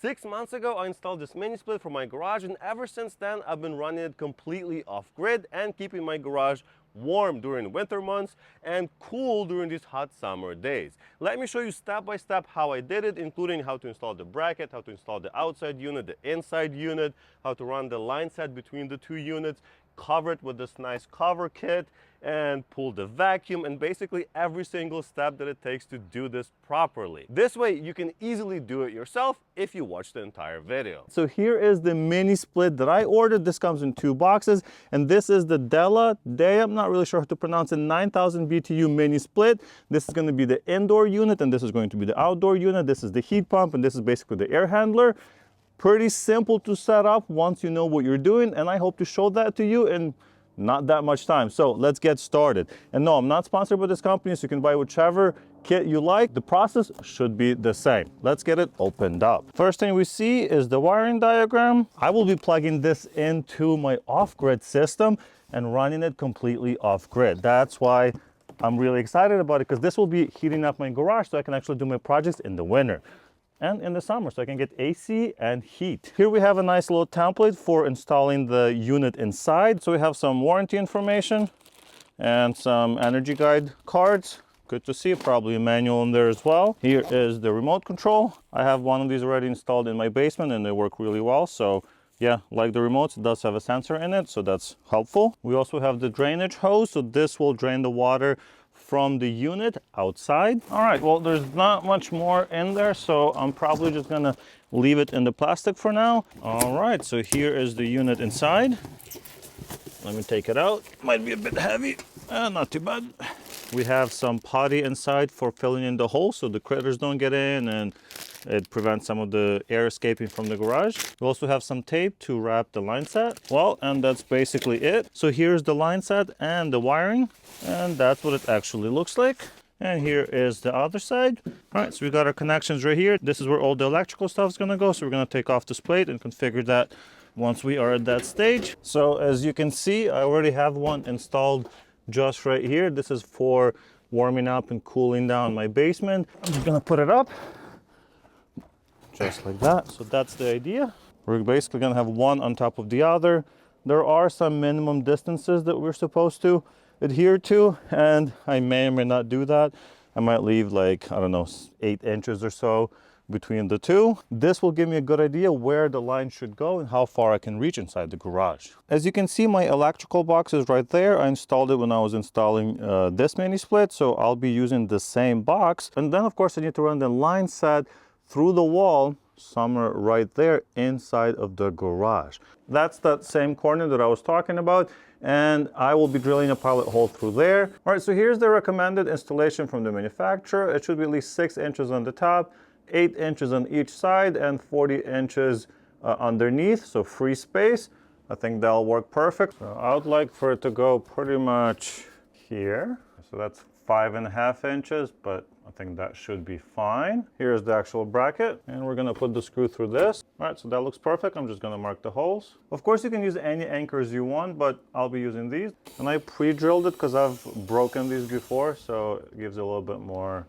6 months ago, I installed this mini split for my garage, and ever since then, I've been running it completely off-grid and keeping my garage warm during winter months and cool during these hot summer days. Let me show you step by step how I did it, including how to install the bracket, how to install the outside unit, the inside unit, how to run the line set between the two units, cover it with this nice cover kit, and pull the vacuum, and basically every single step that it takes to do this properly. This way you can easily do it yourself if you watch the entire video. So here is the mini split that I ordered. This comes in 2 boxes, and this is the I'm not really sure how to pronounce it, 9000 BTU mini split. This is going to be the indoor unit, and this is going to be the outdoor unit. This is the heat pump, and this is basically the air handler. Pretty simple to set up once you know what you're doing, and I hope to show that to you in not that much time. So let's get started. And no, I'm not sponsored by this company, so you can buy whichever kit you like. The process should be the same. Let's get it opened up. First thing we see is the wiring diagram. I will be plugging this into my off-grid system and running it completely off-grid. That's why I'm really excited about it, because this will be heating up my garage so I can actually do my projects in the winter and in the summer, so I can get AC and heat. Here we have a nice little template for installing the unit inside. So we have some warranty information and some energy guide cards. Good to see, probably a manual in there as well. Here is the remote control. I have one of these already installed in my basement and they work really well. So yeah, like the remotes, it does have a sensor in it, so that's helpful. We also have the drainage hose, so this will drain the water from the unit outside. All right, well, there's not much more in there, so I'm probably just gonna leave it in the plastic for now. All right, so here is the unit inside. Let me take it out. Might be a bit heavy, not too bad. We have some putty inside for filling in the hole so the critters don't get in, and it prevents some of the air escaping from the garage. We also have some tape to wrap the line set. Well, and that's basically it. So here's the line set and the wiring, and that's what it actually looks like. And here is the other side. All right, so we got our connections right here. This is where all the electrical stuff is gonna go. So we're gonna take off this plate and configure that once we are at that stage. So as you can see, I already have one installed just right here. This is for warming up and cooling down my basement. I'm just gonna put it up just like that. So that's the idea. We're basically gonna have one on top of the other. There are some minimum distances that we're supposed to adhere to, and I may or may not do that. I might leave like, I don't know, 8 inches or so between the two. This will give me a good idea where the line should go and how far I can reach inside the garage. As you can see, my electrical box is right there. I installed it when I was installing this mini split, so I'll be using the same box. And then of course I need to run the line set through the wall somewhere right there inside of the garage. That's that same corner that I was talking about, and I will be drilling a pilot hole through there. All right, so here's the recommended installation from the manufacturer. It should be at least 6 inches on the top, 8 inches on each side, and 40 inches underneath, so free space. I think that'll work perfect. So I would like for it to go pretty much here. So that's 5.5 inches, but I think that should be fine. Here's the actual bracket, and we're gonna put the screw through this. All right, so that looks perfect. I'm just gonna mark the holes. Of course, you can use any anchors you want, but I'll be using these. And I pre-drilled it because I've broken these before, so it gives it a little bit more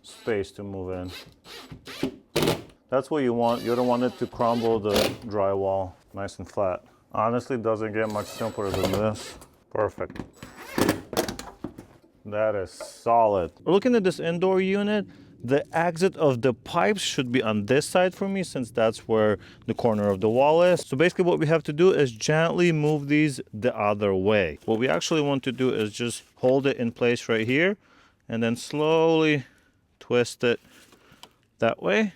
space to move in. That's what you want. You don't want it to crumble the drywall nice and flat. Honestly, it doesn't get much simpler than this. Perfect. That is solid. We're looking at this indoor unit. The exit of the pipes should be on this side for me, since that's where the corner of the wall is. So basically what we have to do is gently move these the other way. What we actually want to do is just hold it in place right here and then slowly twist it that way,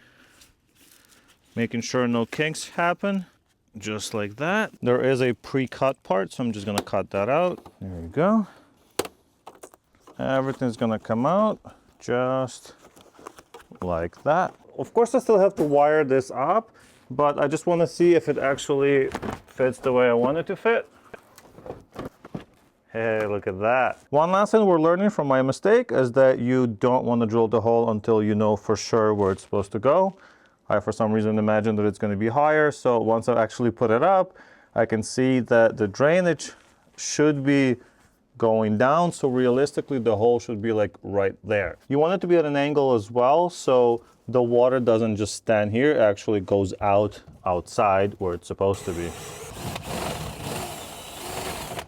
making sure no kinks happen, just like that. There is a pre-cut part, so I'm just gonna cut that out. There you go. Everything's gonna come out just like that. Of course, I still have to wire this up, but I just want to see if it actually fits the way I want it to fit. Hey, look at that. One lesson we're learning from my mistake is that you don't want to drill the hole until you know for sure where it's supposed to go. I, for some reason, imagined that it's going to be higher, so once I actually put it up, I can see that the drainage should be going down, so realistically the hole should be like right there. You want it to be at an angle as well, so the water doesn't just stand here, it actually goes outside where it's supposed to be.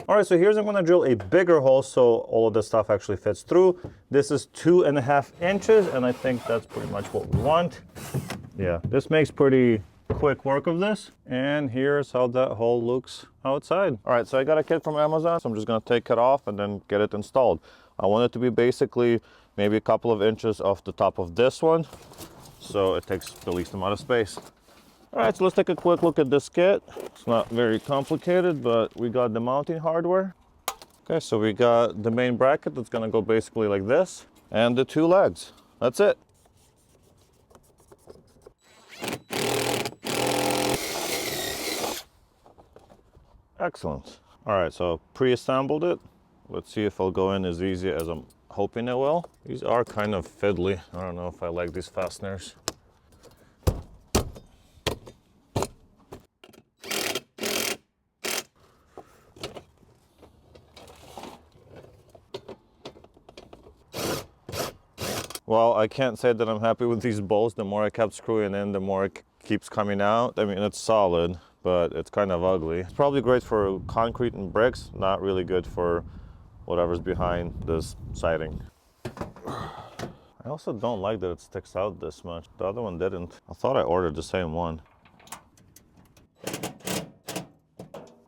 All right, so here's I'm gonna drill a bigger hole so all of this stuff actually fits through. This is 2.5 inches, and I think that's pretty much what we want. Yeah, this makes pretty quick work of this. And here's how that hole looks outside. All right, so I got a kit from Amazon, so I'm just gonna take it off and then get it installed. I want it to be basically maybe a couple of inches off the top of this one, so it takes the least amount of space. All right, so let's take a quick look at this kit. It's not very complicated, but we got the mounting hardware. Okay, so we got the main bracket that's gonna go basically like this, and the 2 legs. That's it. Excellent. All right, so pre-assembled it. Let's see if it'll go in as easy as I'm hoping it will. These are kind of fiddly. I don't know if I like these fasteners. Well, I can't say that I'm happy with these bolts. The more I kept screwing in, the more it keeps coming out. I mean, it's solid, but it's kind of ugly. It's probably great for concrete and bricks, not really good for whatever's behind this siding. I also don't like that it sticks out this much. The other one didn't. I thought I ordered the same one.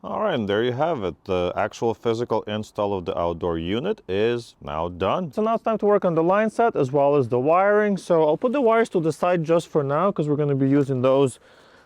All right, and there you have it. The actual physical install of the outdoor unit is now done. So now it's time to work on the line set as well as the wiring. So I'll put the wires to the side just for now because we're going to be using those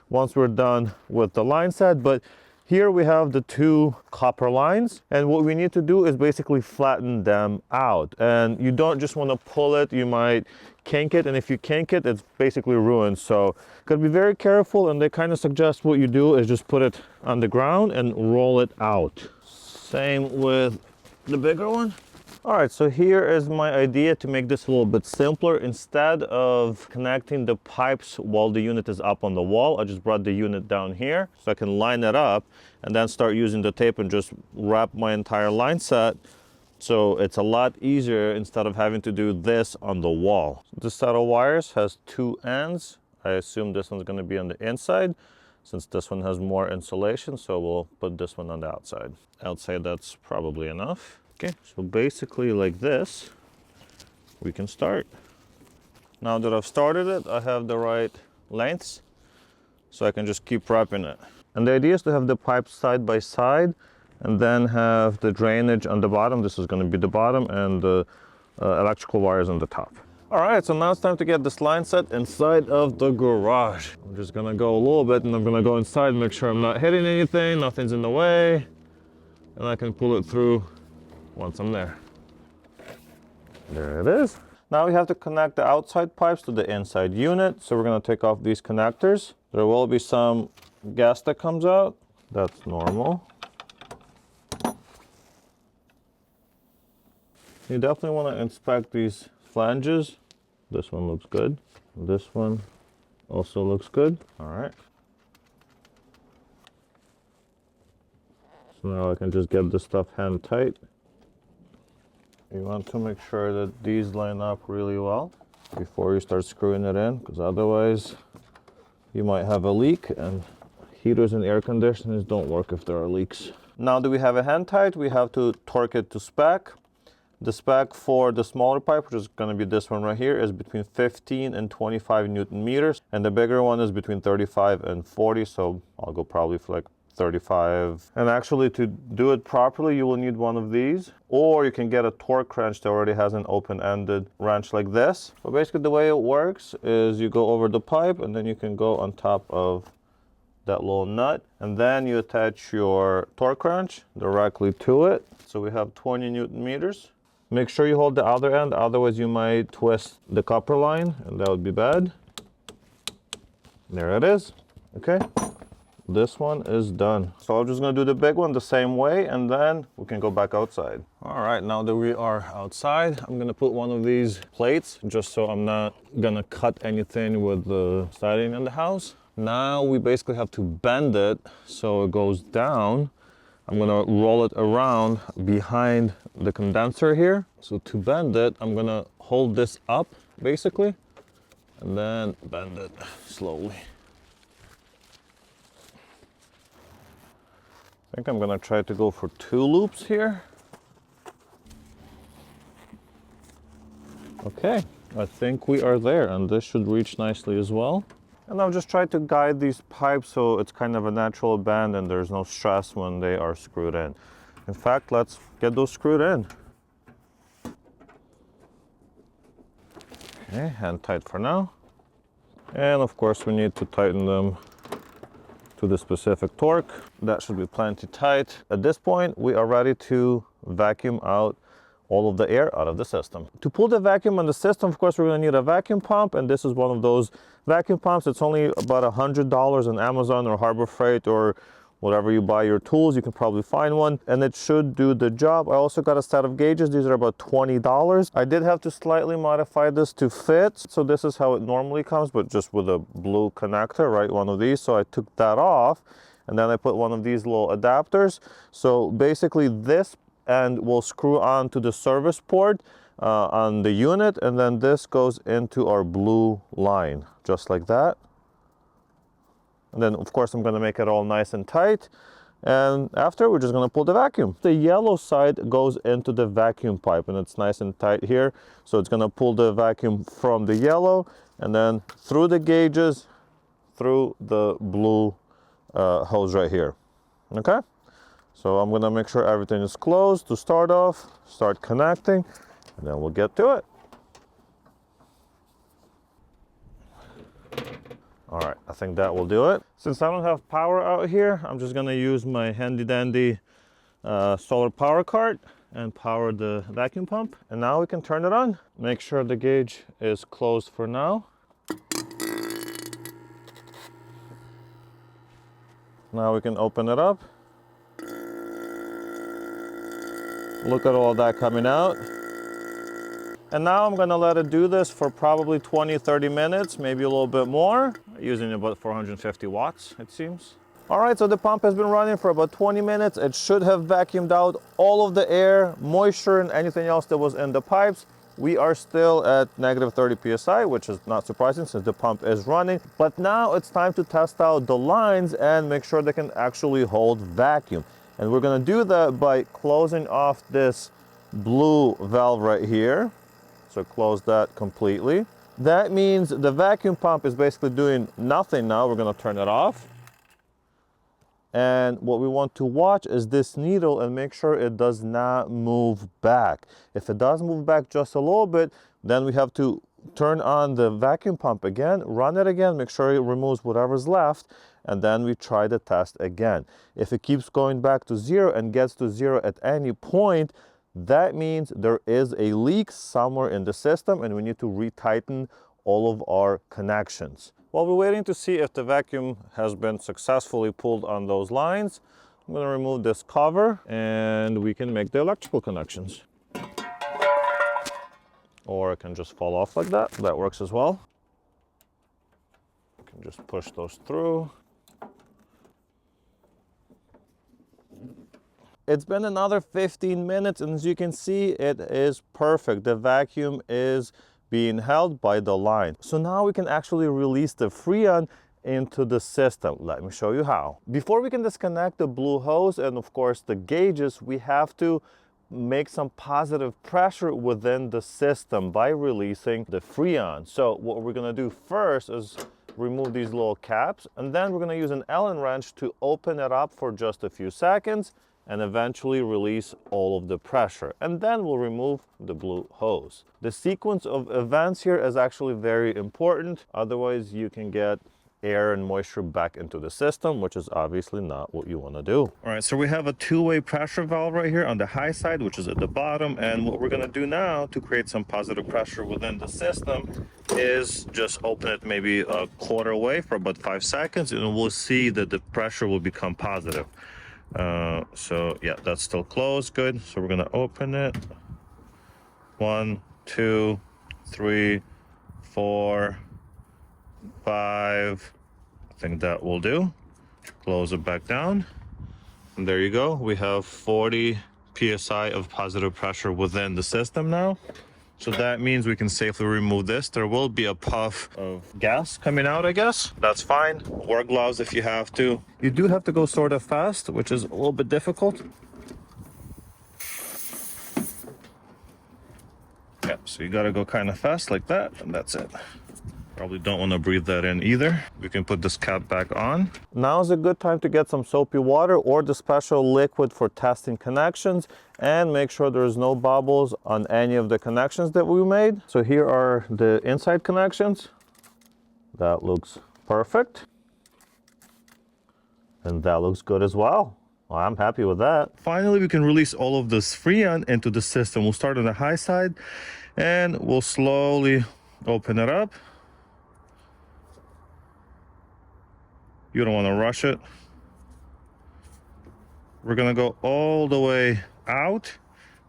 once we're done with the line set. But here we have the 2 copper lines, and what we need to do is basically flatten them out. And you don't just want to pull it, you might kink it, and if you kink it, it's basically ruined. So gotta be very careful, and they kind of suggest what you do is just put it on the ground and roll it out. Same with the bigger one. All right, so here is my idea to make this a little bit simpler. Instead of connecting the pipes while the unit is up on the wall, I just brought the unit down here so I can line it up and then start using the tape and just wrap my entire line set. So it's a lot easier instead of having to do this on the wall. This set of wires has 2 ends. I assume this one's gonna be on the inside since this one has more insulation, so we'll put this one on the outside. I'd say that's probably enough. Okay, so basically like this, we can start. Now that I've started it, I have the right lengths, so I can just keep wrapping it. And the idea is to have the pipes side by side and then have the drainage on the bottom. This is going to be the bottom, and the electrical wires on the top. All right, so now it's time to get this line set inside of the garage. I'm just gonna go a little bit and I'm gonna go inside and make sure I'm not hitting anything, nothing's in the way, and I can pull it through once I'm there. There it is. Now we have to connect the outside pipes to the inside unit. So we're gonna take off these connectors. There will be some gas that comes out. That's normal. You definitely wanna inspect these flanges. This one looks good. This one also looks good. All right. So now I can just get this stuff hand tight. You want to make sure that these line up really well before you start screwing it in, because otherwise you might have a leak, and heaters and air conditioners don't work if there are leaks. Now that we have a hand tight, we have to torque it to spec. The spec for the smaller pipe, which is going to be this one right here, is between 15 and 25 Newton meters, and the bigger one is between 35 and 40, so I'll go probably for like 35. And actually, to do it properly, you will need one of these, or you can get a torque wrench that already has an open-ended wrench like this. But basically the way it works is you go over the pipe and then you can go on top of that little nut, and then you attach your torque wrench directly to it. So we have 20 Newton meters. Make sure you hold the other end, otherwise you might twist the copper line and that would be bad. There it is. Okay. This one is done. So I'm just gonna do the big one the same way, and then we can go back outside. All right, now that we are outside, I'm gonna put one of these plates just so I'm not gonna cut anything with the siding in the house. Now we basically have to bend it so it goes down. I'm gonna roll it around behind the condenser here. So to bend it, I'm gonna hold this up basically and then bend it slowly. I think I'm gonna try to go for 2 loops here. Okay, I think we are there, and this should reach nicely as well. And I'll just try to guide these pipes so it's kind of a natural bend and there's no stress when they are screwed in. In fact, let's get those screwed in. Okay, hand tight for now. And of course we need to tighten them to the specific torque. That should be plenty tight. At this point, we are ready to vacuum out all of the air out of the system. To pull the vacuum on the system, of course, we're gonna need a vacuum pump, and this is one of those vacuum pumps. It's only about $100 on Amazon or Harbor Freight or whatever you buy your tools, you can probably find one, and it should do the job. I also got a set of gauges. These are about $20. I did have to slightly modify this to fit. So this is how it normally comes, but just with a blue connector, right? One of these. So I took that off, and then I put one of these little adapters. So basically this end will screw on to the service port on the unit, and then this goes into our blue line, just like that. And then of course I'm going to make it all nice and tight, and after we're just going to pull the vacuum. The yellow side goes into the vacuum pipe, and it's nice and tight here, so it's going to pull the vacuum from the yellow and then through the gauges through the blue hose right here. Okay, so I'm going to make sure everything is closed to start off, start connecting, and then we'll get to it. All right, I think that will do it. Since I don't have power out here, I'm just gonna use my handy dandy solar power cart and power the vacuum pump. And now we can turn it on. Make sure the gauge is closed for now. Now we can open it up. Look at all that coming out. And now I'm gonna let it do this for probably 20-30 minutes, maybe a little bit more, using about 450 watts, it seems. All right, so the pump has been running for about 20 minutes. It should have vacuumed out all of the air, moisture, and anything else that was in the pipes. We are still at negative 30 PSI, which is not surprising since the pump is running. But now it's time to test out the lines and make sure they can actually hold vacuum. And we're gonna do that by closing off this blue valve right here. So close that completely. That means the vacuum pump is basically doing nothing now. We're gonna turn it off. And what we want to watch is this needle and make sure it does not move back. If it does move back just a little bit, then we have to turn on the vacuum pump again, run it again, make sure it removes whatever's left, and then we try the test again. If it keeps going back to 0 and gets to 0 at any point, that means there is a leak somewhere in the system and we need to retighten all of our connections. While we're waiting to see if the vacuum has been successfully pulled on those lines, I'm going to remove this cover and we can make the electrical connections. Or it can just fall off like that. That works as well. You can just push those through. It's been another 15 minutes, and as you can see, it is perfect. The vacuum is being held by the line. So now we can actually release the Freon into the system. Let me show you how. Before we can disconnect the blue hose and of course the gauges, we have to make some positive pressure within the system by releasing the Freon. So what we're gonna do first is remove these little caps, and then we're gonna use an Allen wrench to open it up for just a few seconds and eventually release all of the pressure. And then we'll remove the blue hose. The sequence of events here is actually very important. Otherwise, you can get air and moisture back into the system, which is obviously not what you want to do. All right, so we have a two-way pressure valve right here on the high side, which is at the bottom. And what we're gonna do now to create some positive pressure within the system is just open it maybe a quarter way for about 5 seconds, and we'll see that the pressure will become positive. So yeah, that's still closed. Good. So we're gonna open it. 1, 2, 3, 4, 5. I think that will do. Close it back down. And there you go. We have 40 PSI of positive pressure within the system now. So that means we can safely remove this. There will be a puff of gas coming out, I guess. That's fine. Wear gloves if you have to. You do have to go sort of fast, which is a little bit difficult. Yeah, so you gotta go kind of fast like that, and that's it. Probably don't want to breathe that in either. We can put this cap back on. Now is a good time to get some soapy water or the special liquid for testing connections and make sure there's no bubbles on any of the connections that we made. So here are the inside connections. That looks perfect. And that looks good as well. Well, I'm happy with that. Finally, we can release all of this Freon into the system. We'll start on the high side and we'll slowly open it up. You don't want to rush it. We're gonna go all the way out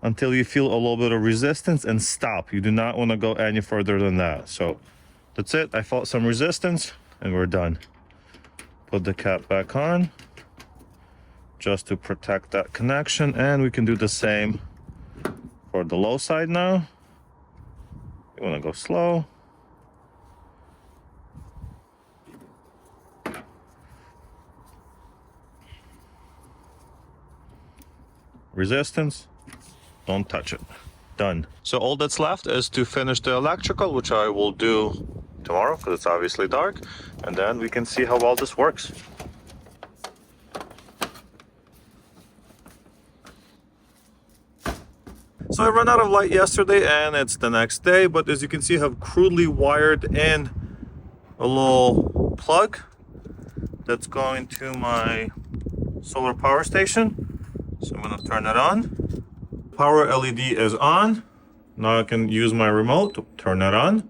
until you feel a little bit of resistance and stop. You do not want to go any further than that. So that's it. I felt some resistance and we're done. Put the cap back on just to protect that connection, and we can do the same for the low side now. You want to go slow. Resistance, don't touch it. Done. So all that's left is to finish the electrical, which I will do tomorrow because it's obviously dark, and then we can see how well this works. So I ran out of light yesterday and it's the next day, but as you can see, I have crudely wired in a little plug that's going to my solar power station. So I'm gonna turn it on. Power LED is on. Now I can use my remote to turn it on.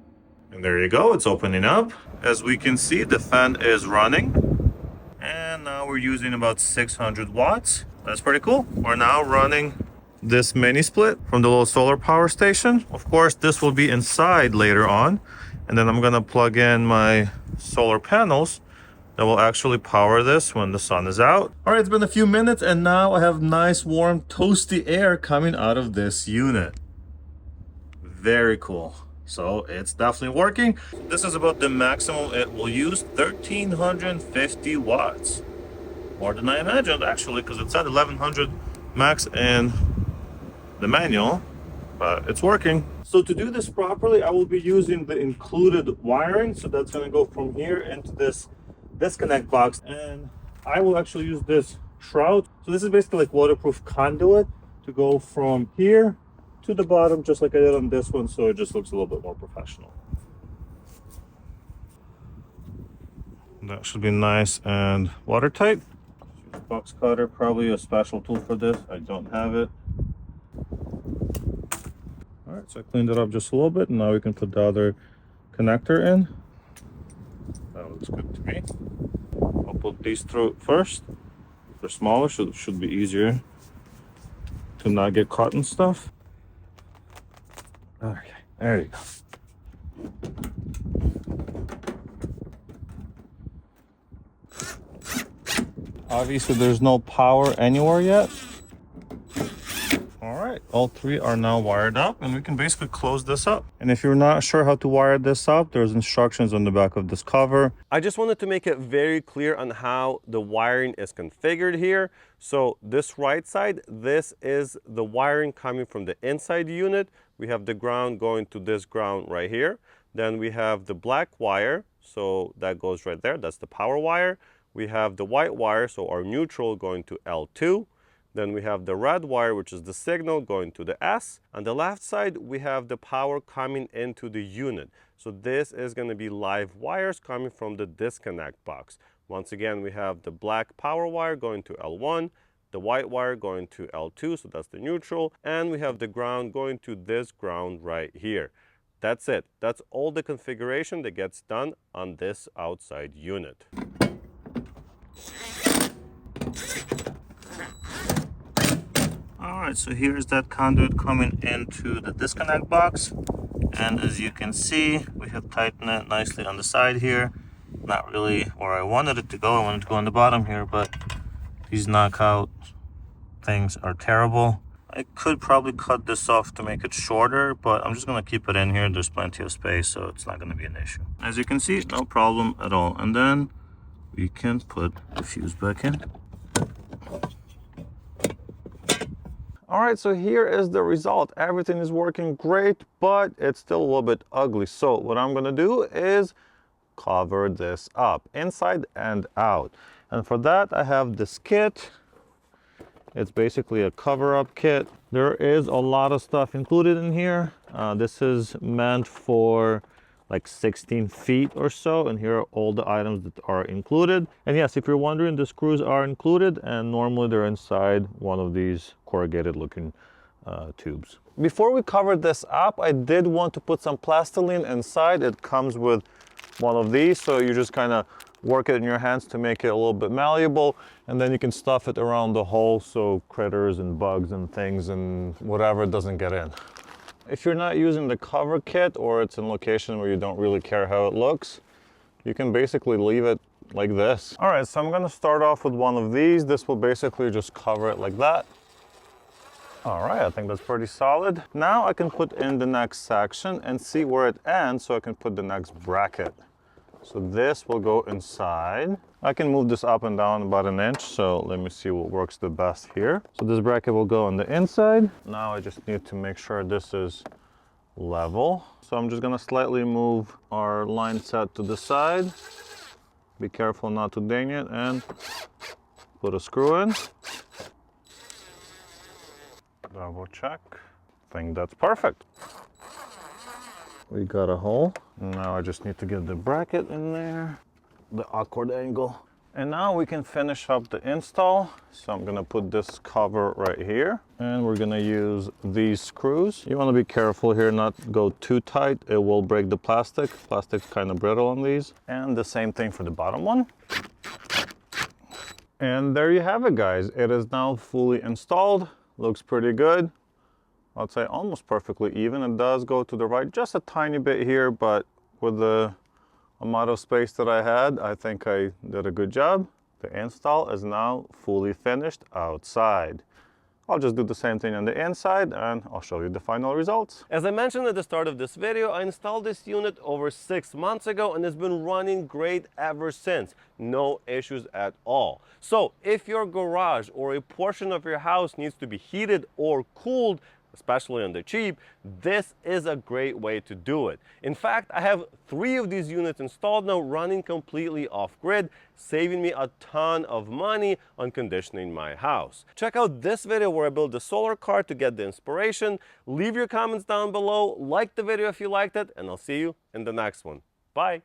And there you go, it's opening up. As we can see, the fan is running. And now we're using about 600 watts. That's pretty cool. We're now running this mini split from the little solar power station. Of course, this will be inside later on. And then I'm gonna plug in my solar panels that will actually power this when the sun is out. All right, it's been a few minutes and now I have nice, warm, toasty air coming out of this unit. Very cool. So it's definitely working. This is about the maximum it will use, 1350 watts. More than I imagined actually, because it said 1100 max in the manual, but it's working. So to do this properly, I will be using the included wiring. So that's gonna go from here into this disconnect box, and I will actually use this shroud. So this is basically like waterproof conduit to go from here to the bottom, just like I did on this one, so it just looks a little bit more professional. That should be nice and watertight. Box cutter, probably a special tool for this. I don't have it. All right, so I cleaned it up just a little bit, and now we can put the other connector in. That looks good to me. I'll put these through first. If they're smaller, should be easier to not get caught in stuff. Okay, there you go. Obviously, there's no power anywhere yet. All right, all three are now wired up, and we can basically close this up. And if you're not sure how to wire this up, there's instructions on the back of this cover. I just wanted to make it very clear on how the wiring is configured here. So this right side, this is the wiring coming from the inside unit. We have the ground going to this ground right here. Then we have the black wire, so that goes right there. That's the power wire. We have the white wire, so our neutral going to L2. Then we have the red wire, which is the signal going to the S. On the left side, we have the power coming into the unit. So this is going to be live wires coming from the disconnect box. Once again, we have the black power wire going to L1, the white wire going to L2, so that's the neutral, and we have the ground going to this ground right here. That's it. That's all the configuration that gets done on this outside unit. Alright, so here's that conduit coming into the disconnect box, and as you can see, we have tightened it nicely on the side here. Not really where I wanted it to go. I wanted to go on the bottom here, but these knockout things are terrible. I could probably cut this off to make it shorter, but I'm just gonna keep it in here. There's plenty of space, so it's not gonna be an issue. As you can see, no problem at all. And then we can put the fuse back in. All right, so here is the result. Everything is working great, but it's still a little bit ugly. So what I'm gonna do is cover this up, inside and out. And for that, I have this kit. It's basically a cover-up kit. There is a lot of stuff included in here. This is meant for like 16 feet or so, and here are all the items that are included. And yes, if you're wondering, the screws are included, and normally they're inside one of these corrugated looking tubes. Before we covered this up, I did want to put some plastiline inside. It comes with one of these, so you just kind of work it in your hands to make it a little bit malleable, and then you can stuff it around the hole so critters and bugs and things and whatever doesn't get in. If you're not using the cover kit, or it's in a location where you don't really care how it looks, you can basically leave it like this. All right, so I'm gonna start off with one of these. This will basically just cover it like that. All right, I think that's pretty solid. Now I can put in the next section and see where it ends so I can put the next bracket. So this will go inside. I can move this up and down about an inch, so let me see what works the best here. So this bracket will go on the inside. Now I just need to make sure this is level. So I'm just gonna slightly move our line set to the side. Be careful not to ding it, and put a screw in. Double check. I think that's perfect. We got a hole. Now I just need to get the bracket in there, the awkward angle. And now we can finish up the install. So I'm gonna put this cover right here, and we're gonna use these screws. You wanna be careful here, not go too tight. It will break the plastic. Plastic's kind of brittle on these. And the same thing for the bottom one. And there you have it, guys. It is now fully installed. Looks pretty good. I'd say almost perfectly even. It does go to the right just a tiny bit here, but with the amount of space that I had, I think I did a good job. The install is now fully finished outside. I'll just do the same thing on the inside, and I'll show you the final results. As I mentioned at the start of this video, I installed this unit over 6 months ago, and it's been running great ever since. No issues at all. So if your garage or a portion of your house needs to be heated or cooled, especially on the cheap, this is a great way to do it. In fact, I have 3 of these units installed now, running completely off-grid, saving me a ton of money on conditioning my house. Check out this video where I built the solar car to get the inspiration. Leave your comments down below, like the video if you liked it, and I'll see you in the next one. Bye!